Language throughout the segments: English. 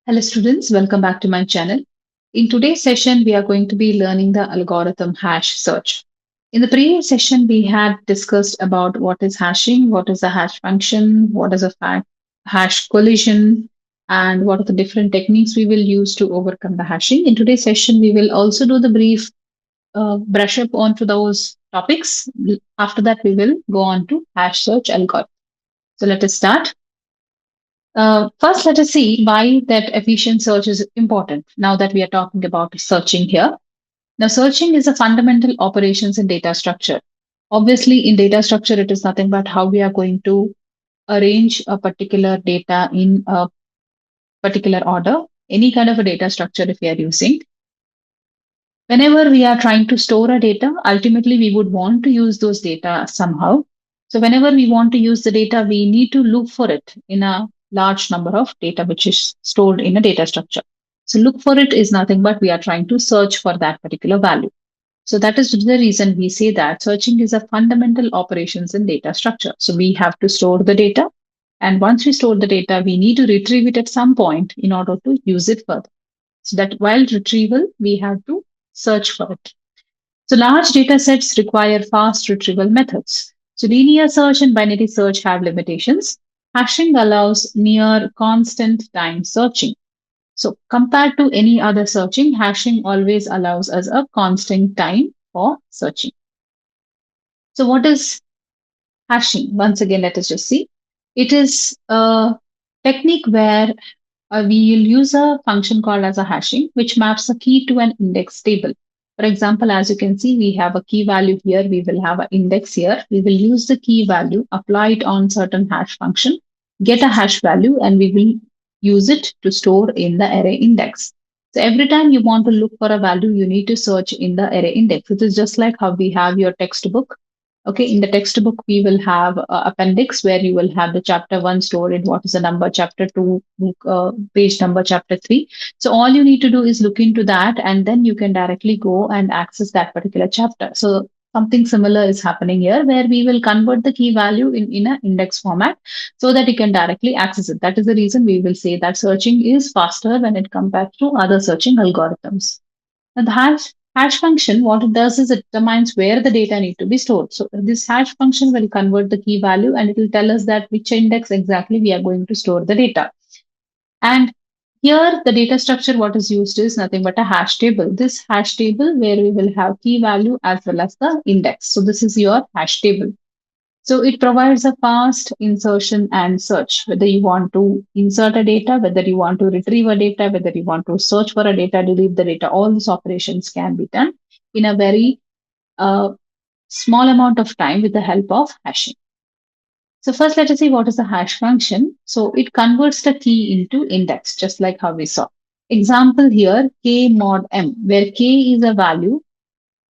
Hello students, welcome back to my channel. In today's session, we are going to be learning the algorithm hash search. In the previous session, we had discussed about what is hashing, what is a hash function, what is a hash collision, and what are the different techniques we will use to overcome the hashing. In today's session, we will also do the brief brush up onto those topics. After that, we will go on to hash search algorithm. So let us start. First, let us see why that efficient search is important now that we are talking about searching here. Now, searching is a fundamental operations in data structure. Obviously, in data structure, it is nothing but how we are going to arrange a particular data in a particular order, any kind of a data structure if we are using. Whenever we are trying to store a data, ultimately we would want to use those data somehow. So whenever we want to use the data, we need to look for it in a large number of data which is stored in a data structure. So look for it is nothing but we are trying to search for that particular value. So that is the reason we say that searching is a fundamental operations in data structure. So we have to store the data. And once we store the data, we need to retrieve it at some point in order to use it further. So that while retrieval, we have to search for it. So large data sets require fast retrieval methods. So linear search and binary search have limitations. Hashing allows near constant time searching. So compared to any other searching, hashing always allows us a constant time for searching. So what is hashing? Once again, let us just see. It is a technique where we will use a function called as a hashing, which maps a key to an index table. For example, as you can see, we have a key value here. We will have an index here. We will use the key value, apply it on certain hash function, get a hash value, and we will use it to store in the array index. So every time you want to look for a value, you need to search in the array index. It is just like how we have your textbook. Okay, in the textbook, we will have appendix where you will have the chapter one stored in what is the number, chapter two, page number, chapter three. So all you need to do is look into that, and then you can directly go and access that particular chapter. So something similar is happening here where we will convert the key value in an index format so that you can directly access it. That is the reason we will say that searching is faster when it compared to other searching algorithms. Now, the hash function, what it does is it determines where the data need to be stored. So this hash function will convert the key value and it will tell us that which index exactly we are going to store the data. And here the data structure what is used is nothing but a hash table. This hash table where we will have key value as well as the index. So this is your hash table. So it provides a fast insertion and search, whether you want to insert a data, whether you want to retrieve a data, whether you want to search for a data, delete the data, all these operations can be done in a very uh, small amount of time with the help of hashing. So first let us see what is the hash function. So it converts the key into index, just like how we saw. Example here, k mod m, where k is a value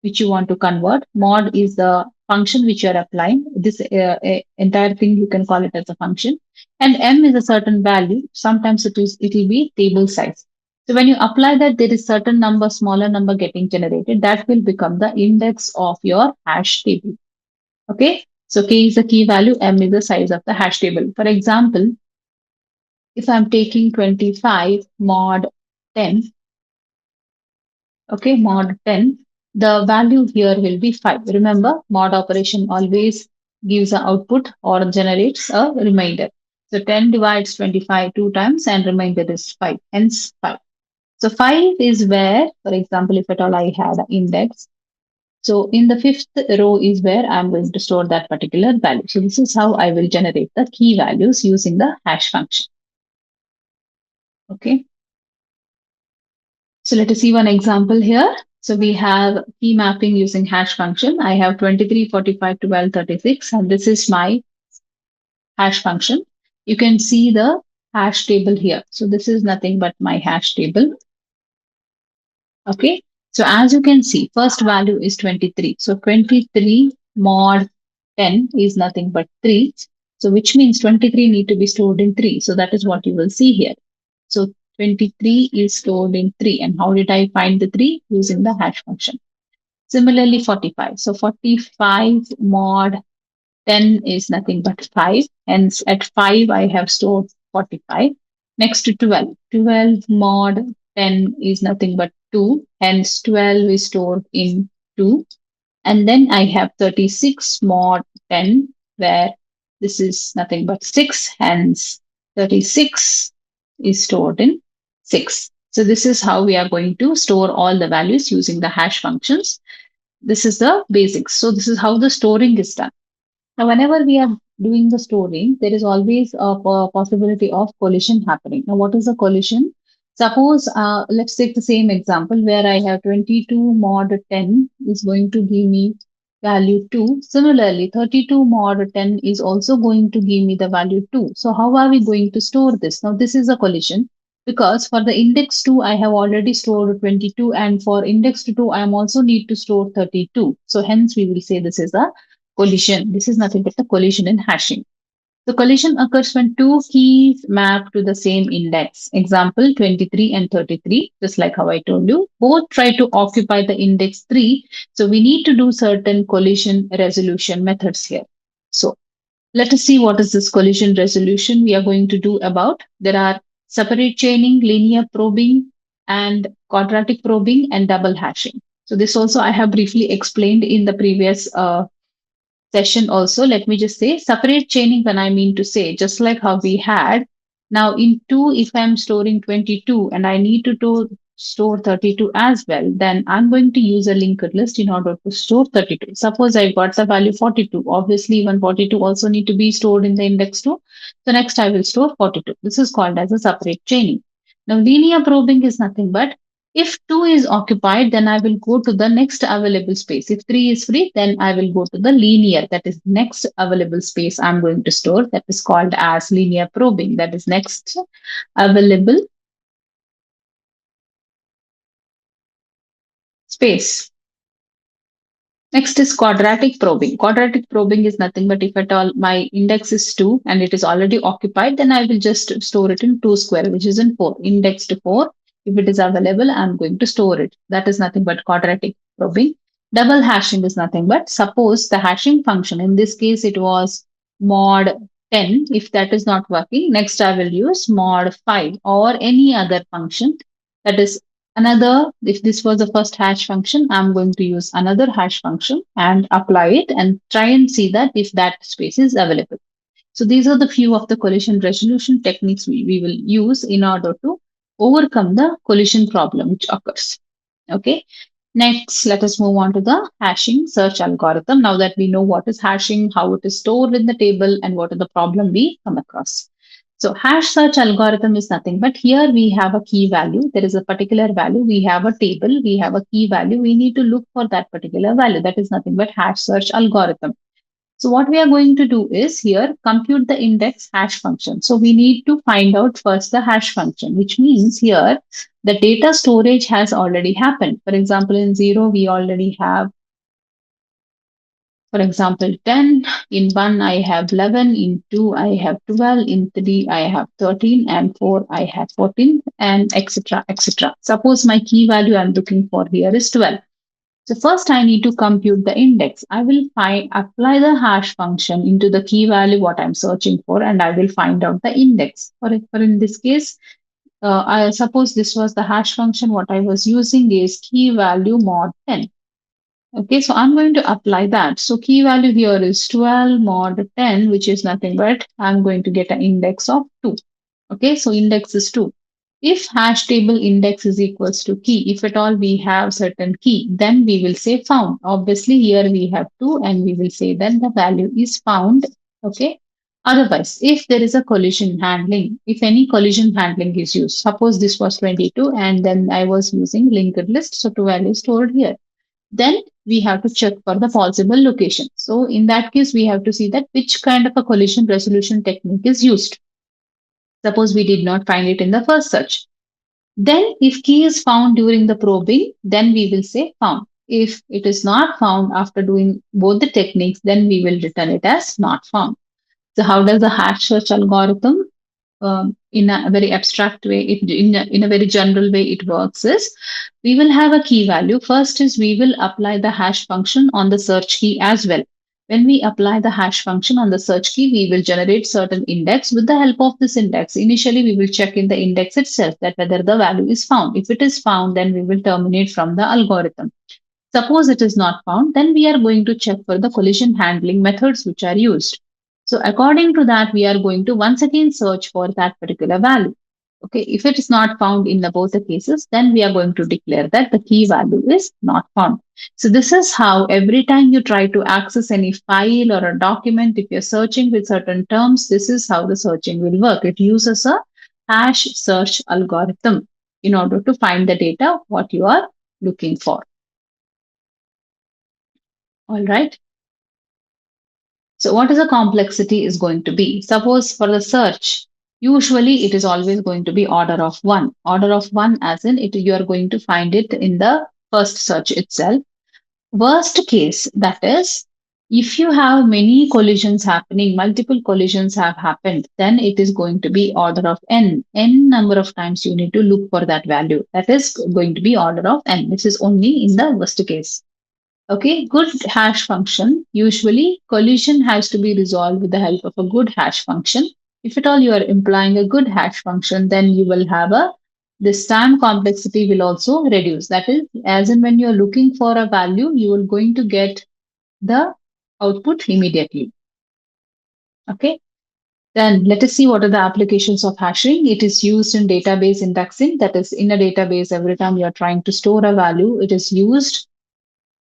which you want to convert. Mod is the function which you are applying. This entire thing you can call it as a function. And m is a certain value. Sometimes it will be table size. So when you apply that, there is certain number, smaller number getting generated. That will become the index of your hash table. Okay. So k is the key value, m is the size of the hash table. For example, if I'm taking 25 mod 10, okay, mod 10, the value here will be 5. Remember, mod operation always gives an output or generates a remainder. So 10 divides 25 two times and remainder is 5, hence 5. So 5 is where, for example, if at all I had an index, so in the fifth row is where I'm going to store that particular value. So this is how I will generate the key values using the hash function. Okay. So let us see one example here. So we have key mapping using hash function. I have 23, 45, 12, 36, and this is my hash function. You can see the hash table here. So this is nothing but my hash table. Okay. So as you can see, first value is 23. So 23 mod 10 is nothing but 3. So which means 23 need to be stored in 3. So that is what you will see here. So 23 is stored in 3. And how did I find the 3? Using the hash function. Similarly, 45. So 45 mod 10 is nothing but 5. Hence, at 5, I have stored 45. Next to 12. 12 mod 10 is nothing but 2. Hence 12 is stored in 2. And then I have 36 mod 10, where this is nothing but 6. Hence 36 is stored in 6. So this is how we are going to store all the values using the hash functions. This is the basics. So this is how the storing is done. Now, whenever we are doing the storing, there is always a possibility of collision happening. Now, what is a collision? Suppose, let's take the same example where I have 22 mod 10 is going to give me value 2. Similarly, 32 mod 10 is also going to give me the value 2. So, how are we going to store this? Now, this is a collision because for the index 2, I have already stored 22, and for index 2, I am also need to store 32. So, hence, we will say this is a collision. This is nothing but the collision in hashing. The collision occurs when two keys map to the same index. Example 23 and 33, just like how I told you. Both try to occupy the index 3. So we need to do certain collision resolution methods here. So let us see what is this collision resolution we are going to do about. There are separate chaining, linear probing, and quadratic probing, and double hashing. So this also I have briefly explained in the previous session also. Let me just say separate chaining, when I mean to say, just like how we had now in 2, if I'm storing 22 and I need to store 32 as well, then I'm going to use a linked list in order to store 32. Suppose I got the value 42, obviously even 42 also need to be stored in the index 2. So next I will store 42. This is called as a separate chaining. Now linear probing is nothing but if 2 is occupied, then I will go to the next available space. If 3 is free, then I will go to the linear, that is next available space I'm going to store. That is called as linear probing. That is next available space. Next is quadratic probing. Quadratic probing is nothing but if at all my index is 2 and it is already occupied, then I will just store it in 2 square, which is in 4. Index to 4. If it is available, I'm going to store it. That is nothing but quadratic probing. Double hashing is nothing but suppose the hashing function, in this case it was mod 10. If that is not working, next I will use mod 5 or any other function, that is another. If this was the first hash function, I'm going to use another hash function and apply it and try and see that if that space is available. So these are the few of the collision resolution techniques we will use in order to overcome the collision problem which occurs. Okay. Next, let us move on to the hashing search algorithm. Now that we know what is hashing, how it is stored in the table, and what are the problem we come across. So hash search algorithm is nothing but here we have a key value. There is a particular value. We have a table. We have a key value. We need to look for that particular value. That is nothing but hash search algorithm. So what we are going to do is here compute the index hash function. So we need to find out first the hash function, which means here the data storage has already happened. For example, in 0, we already have, for example, 10. In 1, I have 11. In 2, I have 12. In 3, I have 13. And 4, I have 14, and etc. etc. Suppose my key value I'm looking for here is 12. So first I need to compute the index. I will apply the hash function into the key value what I'm searching for, and I will find out the index. For in this case, I suppose this was the hash function. What I was using is key value mod 10. Okay, so I'm going to apply that. So key value here is 12 mod 10, which is nothing but I'm going to get an index of 2. Okay, so index is 2. If hash table index is equals to key, if at all we have certain key, then we will say found. Obviously, here we have 2 and we will say that the value is found. Okay. Otherwise, if there is a collision handling, if any collision handling is used, suppose this was 22 and then I was using linked list, so 12 is stored here. Then we have to check for the possible location. So in that case, we have to see that which kind of a collision resolution technique is used. Suppose we did not find it in the first search. Then if key is found during the probing, then we will say found. If it is not found after doing both the techniques, then we will return it as not found. So how does the hash search algorithm, in a very abstract way, in a very general way it works is, we will have a key value. First is we will apply the hash function on the search key as well. When we apply the hash function on the search key, we will generate certain index. With the help of this index, initially we will check in the index itself that whether the value is found. If it is found, then we will terminate from the algorithm. Suppose it is not found, then we are going to check for the collision handling methods which are used. So according to that, we are going to once again search for that particular value. Okay, if it is not found in the both the cases, then we are going to declare that the key value is not found. So this is how every time you try to access any file or a document, if you're searching with certain terms, this is how the searching will work. It uses a hash search algorithm in order to find the data what you are looking for. All right. So what is the complexity is going to be? Suppose for the search, usually it is always going to be order of one. Order of one as in it you are going to find it in the first search itself. Worst case, that is, if you have many collisions happening, multiple collisions have happened, then it is going to be order of n. N number of times you need to look for that value. That is going to be order of n. This is only in the worst case. Okay, good hash function. Usually, collision has to be resolved with the help of a good hash function. If at all you are implying a good hash function, then you will have a this time complexity will also reduce. That is, as in when you are looking for a value, you are going to get the output immediately. Okay. Then let us see what are the applications of hashing. It is used in database indexing. That is, in a database, every time you are trying to store a value, it is used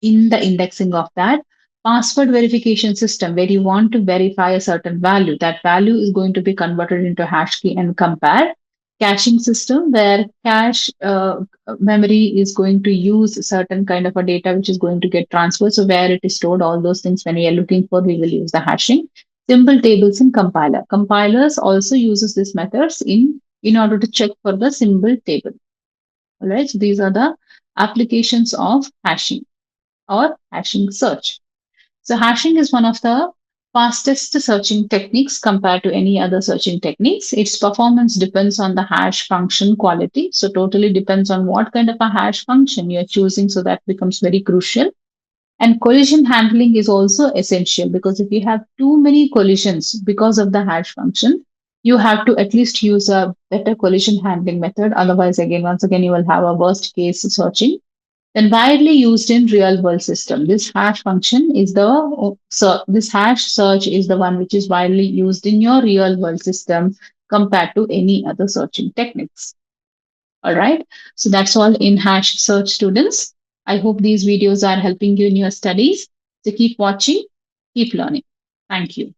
in the indexing of that. Password verification system, where you want to verify a certain value, that value is going to be converted into hash key and compared. Caching system, where cache memory is going to use certain kind of a data which is going to get transferred. So where it is stored, all those things when we are looking for, we will use the hashing. Simple tables in compiler. Compilers also uses these methods in order to check for the symbol table. All right, so these are the applications of hashing or hashing search. So hashing is one of the fastest searching techniques compared to any other searching techniques. Its performance depends on the hash function quality. So totally depends on what kind of a hash function you're choosing. So that becomes very crucial. And collision handling is also essential because if you have too many collisions because of the hash function, you have to at least use a better collision handling method. Otherwise, again, once again, you will have a worst case searching. Then widely used in real world system. This hash function is the so this hash search is the one which is widely used in your real world system compared to any other searching techniques. All right. So that's all in hash search, students. I hope these videos are helping you in your studies. So keep watching, keep learning. Thank you.